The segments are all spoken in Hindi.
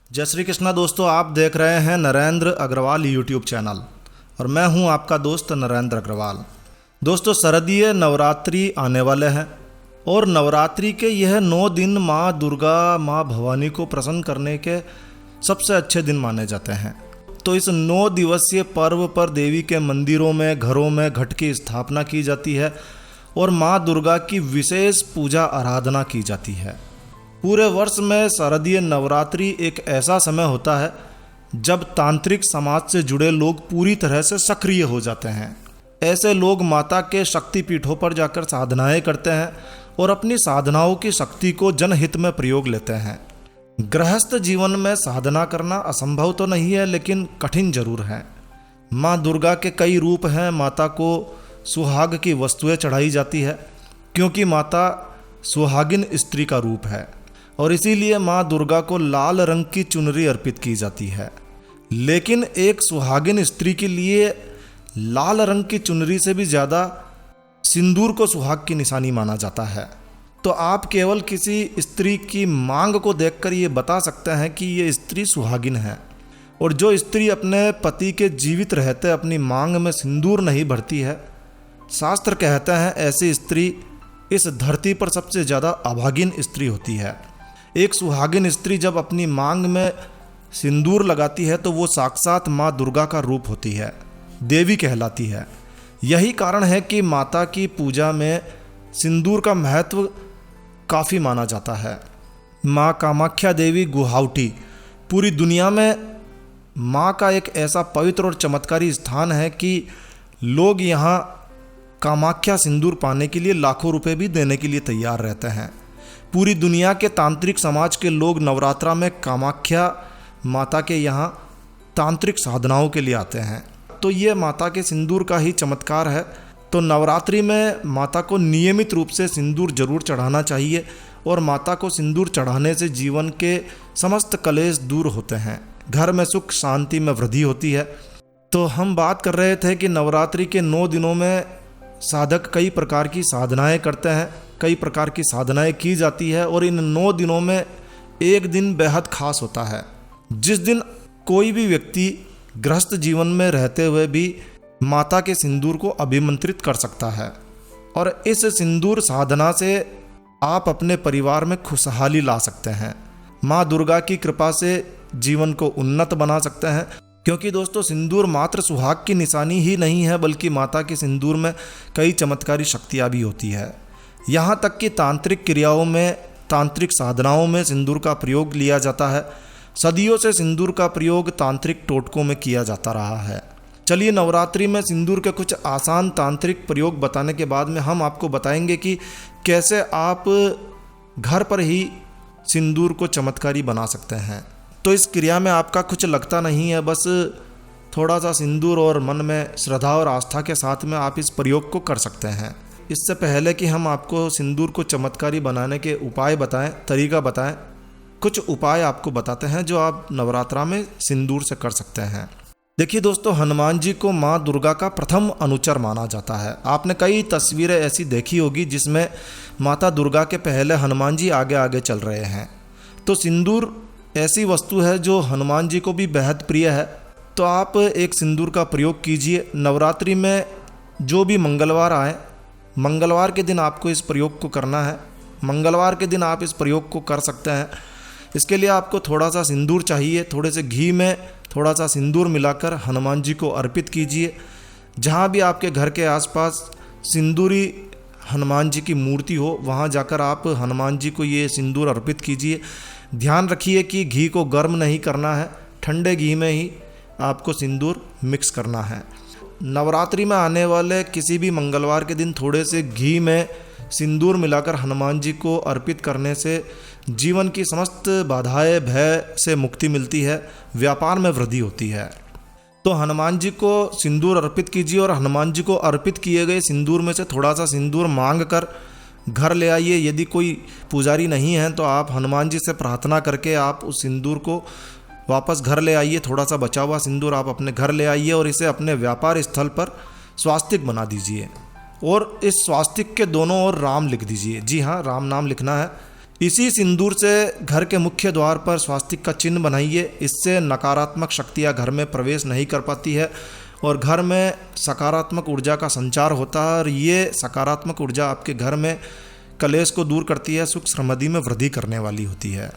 जय श्री कृष्णा दोस्तों, आप देख रहे हैं नरेंद्र अग्रवाल यूट्यूब चैनल और मैं हूं आपका दोस्त नरेंद्र अग्रवाल। दोस्तों, शारदीय नवरात्रि आने वाले हैं और नवरात्रि के यह 9 दिन माँ दुर्गा माँ भवानी को प्रसन्न करने के सबसे अच्छे दिन माने जाते हैं। तो इस 9 दिवसीय पर्व पर देवी के मंदिरों में घरों में घट की स्थापना की जाती है और माँ दुर्गा की विशेष पूजा आराधना की जाती है। पूरे वर्ष में शारदीय नवरात्रि एक ऐसा समय होता है जब तांत्रिक समाज से जुड़े लोग पूरी तरह से सक्रिय हो जाते हैं। ऐसे लोग माता के शक्ति पीठों पर जाकर साधनाएं करते हैं और अपनी साधनाओं की शक्ति को जनहित में प्रयोग लेते हैं। गृहस्थ जीवन में साधना करना असंभव तो नहीं है, लेकिन कठिन जरूर है। माँ दुर्गा के कई रूप हैं। माता को सुहाग की वस्तुएं चढ़ाई जाती है क्योंकि माता सुहागिन स्त्री का रूप है और इसीलिए माँ दुर्गा को लाल रंग की चुनरी अर्पित की जाती है। लेकिन एक सुहागिन स्त्री के लिए लाल रंग की चुनरी से भी ज़्यादा सिंदूर को सुहाग की निशानी माना जाता है। तो आप केवल किसी स्त्री की मांग को देखकर ये बता सकते हैं कि ये स्त्री सुहागिन है। और जो स्त्री अपने पति के जीवित रहते अपनी मांग में सिंदूर नहीं भरती है, शास्त्र कहते हैं ऐसी स्त्री इस धरती पर सबसे ज़्यादा अभागिन स्त्री होती है। एक सुहागिन स्त्री जब अपनी मांग में सिंदूर लगाती है तो वो साक्षात माँ दुर्गा का रूप होती है, देवी कहलाती है। यही कारण है कि माता की पूजा में सिंदूर का महत्व काफ़ी माना जाता है। माँ कामाख्या देवी गुवाहाटी पूरी दुनिया में माँ का एक ऐसा पवित्र और चमत्कारी स्थान है कि लोग यहाँ कामाख्या सिंदूर पाने के लिए लाखों रुपए भी देने के लिए तैयार रहते हैं। पूरी दुनिया के तांत्रिक समाज के लोग नवरात्रा में कामाख्या माता के यहाँ तांत्रिक साधनाओं के लिए आते हैं। तो ये माता के सिंदूर का ही चमत्कार है। तो नवरात्रि में माता को नियमित रूप से सिंदूर जरूर चढ़ाना चाहिए और माता को सिंदूर चढ़ाने से जीवन के समस्त कलेश दूर होते हैं, घर में सुख शांति में वृद्धि होती है। तो हम बात कर रहे थे कि नवरात्रि के 9 दिनों में साधक कई प्रकार की साधनाएं करते हैं, कई प्रकार की साधनाएं की जाती है और इन 9 दिनों में एक दिन बेहद खास होता है, जिस दिन कोई भी व्यक्ति गृहस्थ जीवन में रहते हुए भी माता के सिंदूर को अभिमंत्रित कर सकता है। और इस सिंदूर साधना से आप अपने परिवार में खुशहाली ला सकते हैं। माँ दुर्गा की कृपा से जीवन को उन्नत बना सकते हैं, क्योंकि दोस्तों सिंदूर मात्र सुहाग की निशानी ही नहीं है, बल्कि माता के सिंदूर में कई चमत्कारी शक्तियाँ भी होती है। यहाँ तक कि तांत्रिक क्रियाओं में, तांत्रिक साधनाओं में सिंदूर का प्रयोग लिया जाता है। सदियों से सिंदूर का प्रयोग तांत्रिक टोटकों में किया जाता रहा है। चलिए, नवरात्रि में सिंदूर के कुछ आसान तांत्रिक प्रयोग बताने के बाद में हम आपको बताएंगे कि कैसे आप घर पर ही सिंदूर को चमत्कारी बना सकते हैं। तो इस क्रिया में आपका कुछ लगता नहीं है, बस थोड़ा सा सिंदूर और मन में श्रद्धा और आस्था के साथ में आप इस प्रयोग को कर सकते हैं। इससे पहले कि हम आपको सिंदूर को चमत्कारी बनाने के उपाय बताएं, तरीका बताएं, कुछ उपाय आपको बताते हैं जो आप नवरात्रा में सिंदूर से कर सकते हैं। देखिए दोस्तों, हनुमान जी को माँ दुर्गा का प्रथम अनुचर माना जाता है। आपने कई तस्वीरें ऐसी देखी होगी जिसमें माता दुर्गा के पहले हनुमान जी आगे आगे चल रहे हैं। तो सिंदूर ऐसी वस्तु है जो हनुमान जी को भी बेहद प्रिय है। तो आप एक सिंदूर का प्रयोग कीजिए। नवरात्रि में जो भी मंगलवार आए, मंगलवार के दिन आपको इस प्रयोग को करना है। मंगलवार के दिन आप इस प्रयोग को कर सकते हैं। इसके लिए आपको थोड़ा सा सिंदूर चाहिए। थोड़े से घी में थोड़ा सा सिंदूर मिलाकर हनुमान जी को अर्पित कीजिए। जहाँ भी आपके घर के आसपास सिंदूरी हनुमान जी की मूर्ति हो, वहाँ जाकर आप हनुमान जी को ये सिंदूर अर्पित कीजिए। ध्यान रखिए कि घी को गर्म नहीं करना है, ठंडे घी में ही आपको सिंदूर मिक्स करना है। नवरात्रि में आने वाले किसी भी मंगलवार के दिन थोड़े से घी में सिंदूर मिलाकर हनुमान जी को अर्पित करने से जीवन की समस्त बाधाएं, भय से मुक्ति मिलती है, व्यापार में वृद्धि होती है। तो हनुमान जी को सिंदूर अर्पित कीजिए और हनुमान जी को अर्पित किए गए सिंदूर में से थोड़ा सा सिंदूर मांग कर घर ले आइए। यदि कोई पुजारी नहीं है तो आप हनुमान जी से प्रार्थना करके आप उस सिंदूर को वापस घर ले आइए। थोड़ा सा बचा हुआ सिंदूर आप अपने घर ले आइए और इसे अपने व्यापार स्थल पर स्वास्तिक बना दीजिए और इस स्वास्तिक के दोनों ओर राम लिख दीजिए। जी हाँ, राम नाम लिखना है। इसी सिंदूर से घर के मुख्य द्वार पर स्वास्तिक का चिन्ह बनाइए। इससे नकारात्मक शक्तियाँ घर में प्रवेश नहीं कर पाती है और घर में सकारात्मक ऊर्जा का संचार होता है और ये सकारात्मक ऊर्जा आपके घर में कलेश को दूर करती है, सुख समृद्धि में वृद्धि करने वाली होती है।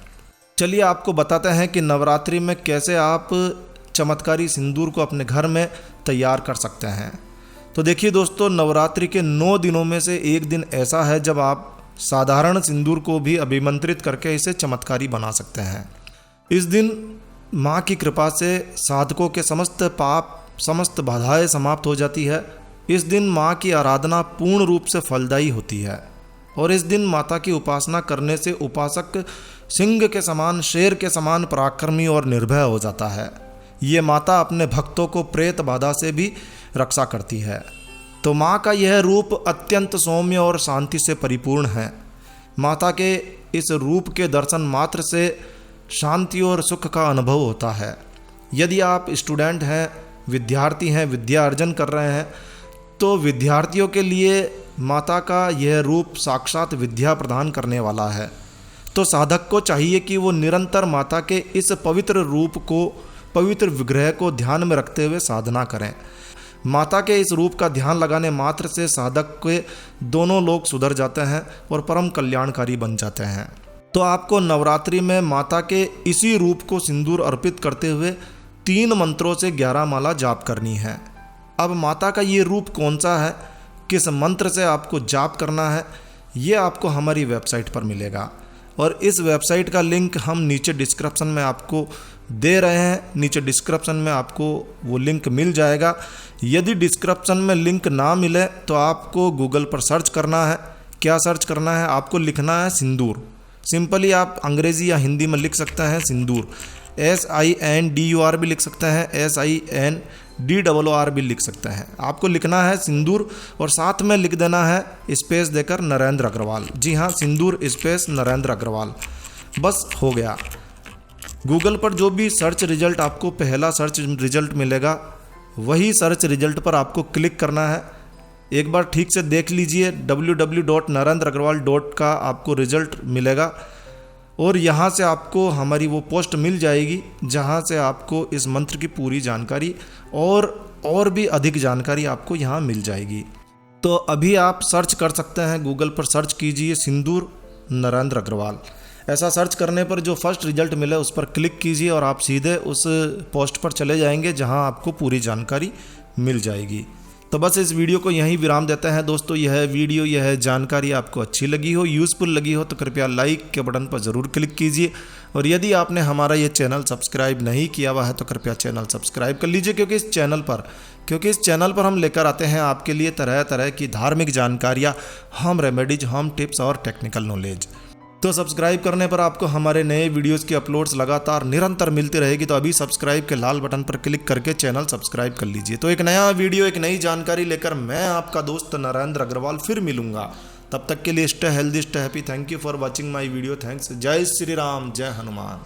चलिए आपको बताते हैं कि नवरात्रि में कैसे आप चमत्कारी सिंदूर को अपने घर में तैयार कर सकते हैं। तो देखिए दोस्तों, नवरात्रि के 9 दिनों में से एक दिन ऐसा है जब आप साधारण सिंदूर को भी अभिमंत्रित करके इसे चमत्कारी बना सकते हैं। इस दिन माँ की कृपा से साधकों के समस्त पाप, समस्त बाधाएं समाप्त हो जाती है। इस दिन माँ की आराधना पूर्ण रूप से फलदायी होती है और इस दिन माता की उपासना करने से उपासक सिंह के समान, शेर के समान पराक्रमी और निर्भय हो जाता है। ये माता अपने भक्तों को प्रेत बाधा से भी रक्षा करती है। तो माँ का यह रूप अत्यंत सौम्य और शांति से परिपूर्ण है। माता के इस रूप के दर्शन मात्र से शांति और सुख का अनुभव होता है। यदि आप स्टूडेंट हैं, विद्यार्थी हैं, विद्या अर्जन कर रहे हैं, तो विद्यार्थियों के लिए माता का यह रूप साक्षात विद्या प्रदान करने वाला है। तो साधक को चाहिए कि वो निरंतर माता के इस पवित्र रूप को, पवित्र विग्रह को ध्यान में रखते हुए साधना करें। माता के इस रूप का ध्यान लगाने मात्र से साधक के दोनों लोग सुधर जाते हैं और परम कल्याणकारी बन जाते हैं। तो आपको नवरात्रि में माता के इसी रूप को सिंदूर अर्पित करते हुए 3 मंत्रों से 11 माला जाप करनी है। अब माता का ये रूप कौन सा है, किस मंत्र से आपको जाप करना है, ये आपको हमारी वेबसाइट पर मिलेगा और इस वेबसाइट का लिंक हम नीचे डिस्क्रिप्शन में आपको दे रहे हैं। नीचे डिस्क्रिप्शन में आपको वो लिंक मिल जाएगा। यदि डिस्क्रिप्शन में लिंक ना मिले तो आपको गूगल पर सर्च करना है। क्या सर्च करना है? आपको लिखना है सिंदूर। सिंपली आप अंग्रेज़ी या हिंदी में लिख सकते हैं सिंदूर, SINDUR भी लिख सकते हैं, SINDOOR भी लिख सकते हैं। आपको लिखना है सिंदूर और साथ में लिख देना है स्पेस देकर नरेंद्र अग्रवाल। जी हाँ, सिंदूर स्पेस नरेंद्र अग्रवाल, बस हो गया। गूगल पर जो भी सर्च रिजल्ट आपको पहला सर्च रिजल्ट मिलेगा, वही सर्च रिजल्ट पर आपको क्लिक करना है। एक बार ठीक से देख लीजिए, www.narendraagarwal का आपको रिजल्ट मिलेगा और यहाँ से आपको हमारी वो पोस्ट मिल जाएगी जहाँ से आपको इस मंत्र की पूरी जानकारी और भी अधिक जानकारी आपको यहाँ मिल जाएगी। तो अभी आप सर्च कर सकते हैं, गूगल पर सर्च कीजिए सिंदूर नरेंद्र अग्रवाल। ऐसा सर्च करने पर जो फर्स्ट रिजल्ट मिले उस पर क्लिक कीजिए और आप सीधे उस पोस्ट पर चले जाएंगे जहां आपको पूरी जानकारी मिल जाएगी। तो बस इस वीडियो को यहीं विराम देते हैं दोस्तों। यह जानकारी आपको अच्छी लगी हो, यूज़फुल लगी हो तो कृपया लाइक के बटन पर ज़रूर क्लिक कीजिए और यदि आपने हमारा ये चैनल सब्सक्राइब नहीं किया हुआ है तो कृपया चैनल सब्सक्राइब कर लीजिए, क्योंकि इस चैनल पर हम लेकर आते हैं आपके लिए तरह तरह की धार्मिक जानकारियाँ, होम रेमेडीज, होम टिप्स और टेक्निकल नॉलेज। तो सब्सक्राइब करने पर आपको हमारे नए वीडियोस की अपलोड्स लगातार निरंतर मिलती रहेगी। तो अभी सब्सक्राइब के लाल बटन पर क्लिक करके चैनल सब्सक्राइब कर लीजिए। तो एक नया वीडियो, एक नई जानकारी लेकर मैं आपका दोस्त नरेंद्र अग्रवाल फिर मिलूंगा। तब तक के लिए stay healthy, stay happy. Thank you for watching my video. Thanks. जय श्री राम, जय हनुमान।